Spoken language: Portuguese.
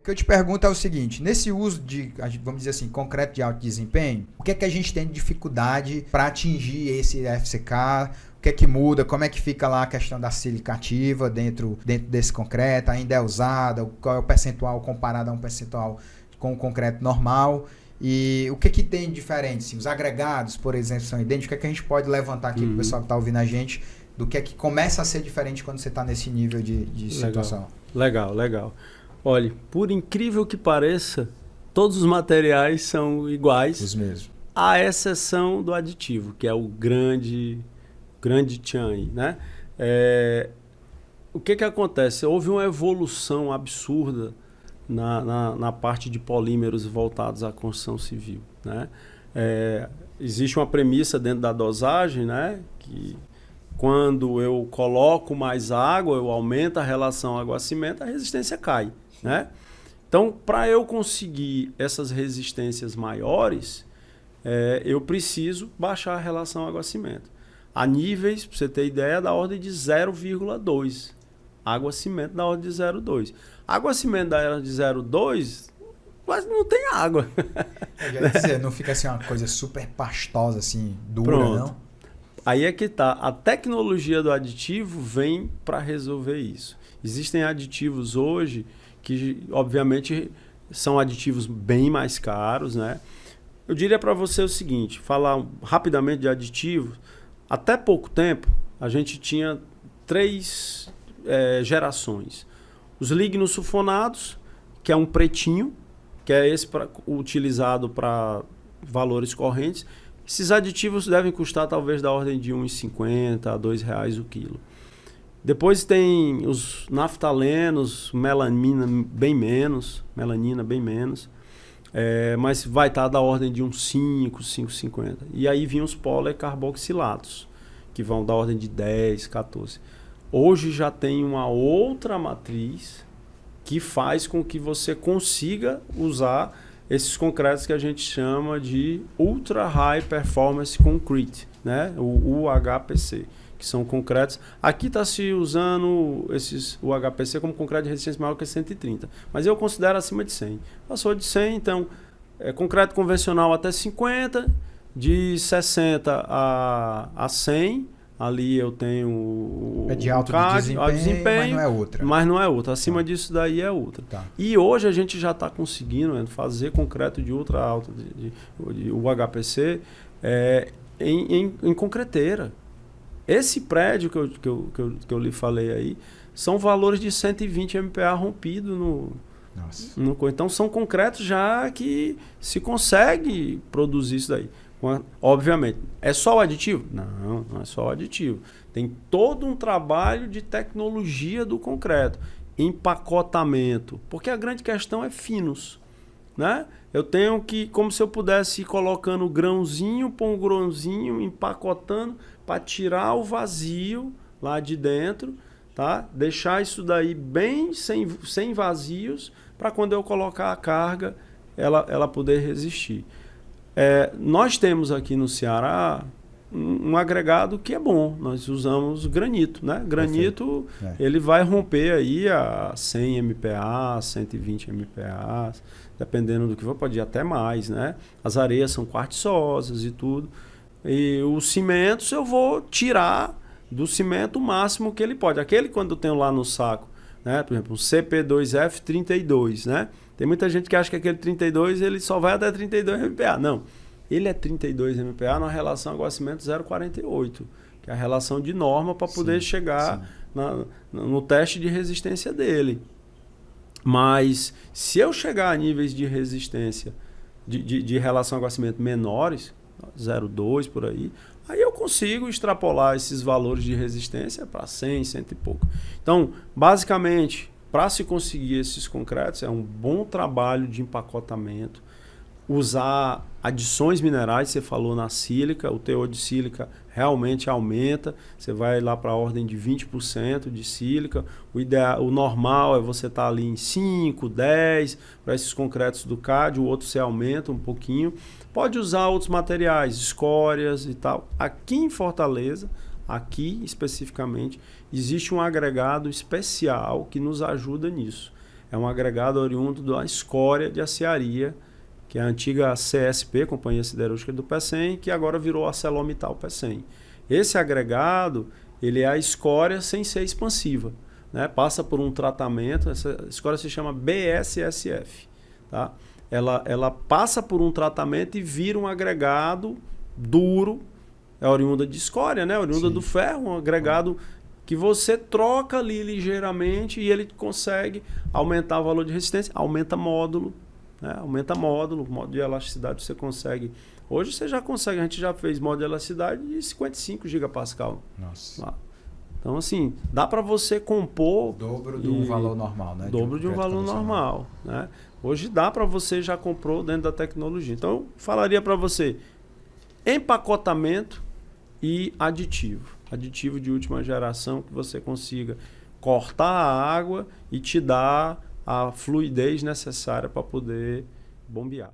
O que eu te pergunto é o seguinte, nesse uso de, vamos dizer assim, concreto de alto desempenho, o que é que a gente tem de dificuldade para atingir esse FCK? O que é que muda? Como é que fica lá a questão da sílica ativa dentro desse concreto? Ainda é usada? Qual é o percentual comparado a um percentual com o concreto normal? E o que que tem de diferente? Assim, os agregados, por exemplo, são idênticos? O que é que a gente pode levantar aqui para o pessoal que está ouvindo a gente do que é que começa a ser diferente quando você está nesse nível de situação? Legal. Olha, por incrível que pareça, todos os materiais são iguais. Os mesmos. À exceção do aditivo, que é o grande tchan aí, né? O que acontece? Houve uma evolução absurda na parte de polímeros voltados à construção civil, né? Existe uma premissa dentro da dosagem, né? Que quando eu coloco mais água, eu aumento a relação água-cimento, a resistência cai, né? Então, para eu conseguir essas resistências maiores, eu preciso baixar a relação água-cimento. A níveis, para você ter ideia, da ordem de 0,2. Água-cimento da ordem de 0,2. Água-cimento da ordem de 0,2, quase não tem água. Eu ia dizer, não fica assim uma coisa super pastosa, assim, dura, Pronto. não? Aí é que tá. A tecnologia do aditivo vem para resolver isso. Existem aditivos hoje que, obviamente, são aditivos bem mais caros, né? Eu diria para você o seguinte, falar rapidamente de aditivos. Até pouco tempo, a gente tinha 3 gerações. Os lignosulfonados, que é um pretinho, que é esse utilizado para valores correntes. Esses aditivos devem custar talvez da ordem de R$ 1,50 a R$ 2,00 o quilo. Depois tem os naftalenos, melanina bem menos, mas vai estar da ordem de uns 5,50. E aí vinham os policarboxilatos, que vão da ordem de 10, 14. Hoje já tem uma outra matriz que faz com que você consiga usar esses concretos que a gente chama de Ultra High Performance Concrete, né? O UHPC, que são concretos. Aqui está se usando o UHPC como concreto de resistência maior que 130, mas eu considero acima de 100. Passou de 100, então, concreto convencional até 50, de 60 a 100, ali eu tenho de alto desempenho, mas não é outra. Acima disso daí é outra. Tá. E hoje a gente já está conseguindo fazer concreto de ultra alto, de UHPC, em concreteira. Esse prédio que eu lhe falei aí, são valores de 120 MPa rompido então são concretos já que se consegue produzir isso daí. Obviamente, é só o aditivo? Não é só o aditivo. Tem todo um trabalho de tecnologia do concreto, empacotamento, porque a grande questão é finos, né? Eu tenho que, como se eu pudesse ir colocando grãozinho por grãozinho, empacotando para tirar o vazio lá de dentro, tá? Deixar isso daí bem sem vazios, para quando eu colocar a carga, ela poder resistir. Nós temos aqui no Ceará um agregado que é bom. Nós usamos granito, né? Granito, ele vai romper aí a 100 MPa, 120 MPa, dependendo do que for, pode ir até mais, né? As areias são quartzosos e tudo. E os cimentos eu vou tirar do cimento o máximo que ele pode. Aquele quando eu tenho lá no saco, né? Por exemplo, um CP2F32, né? Tem muita gente que acha que aquele 32 ele só vai até 32 MPa. Não, ele é 32 MPa na relação água-cimento 0,48, que é a relação de norma para poder chegar no teste de resistência dele. Mas se eu chegar a níveis de resistência de relação água-cimento menores, 0,2 por aí eu consigo extrapolar esses valores de resistência para 100, 100 e pouco. Então, basicamente, para se conseguir esses concretos, é um bom trabalho de empacotamento. Usar adições minerais, você falou na sílica, o teor de sílica realmente aumenta. Você vai lá para a ordem de 20% de sílica. O normal é você estar ali em 5, 10, para esses concretos do CAD, o outro você aumenta um pouquinho. Pode usar outros materiais, escórias e tal. Aqui em Fortaleza, aqui especificamente, existe um agregado especial que nos ajuda nisso. é um agregado oriundo da escória de aciaria, que é a antiga CSP, Companhia Siderúrgica do Pecém, que agora virou ArcelorMittal Pecém. Esse agregado, ele é a escória sem ser expansiva, né? Passa por um tratamento, essa escória se chama BSSF, tá? Ela passa por um tratamento e vira um agregado duro, é oriunda de escória, né? Oriunda do ferro, um agregado que você troca ali ligeiramente e ele consegue aumentar o valor de resistência, aumenta módulo, né? Aumenta módulo de elasticidade você consegue. Hoje você já consegue, a gente já fez módulo de elasticidade de 55 gigapascal. Nossa. Então, assim, dá para você compor... Dobro de um valor normal, né? Dobro de um valor normal, né? Hoje dá para você já compor dentro da tecnologia. Então, eu falaria para você empacotamento e aditivo. Aditivo de última geração que você consiga cortar a água e te dar a fluidez necessária para poder bombear.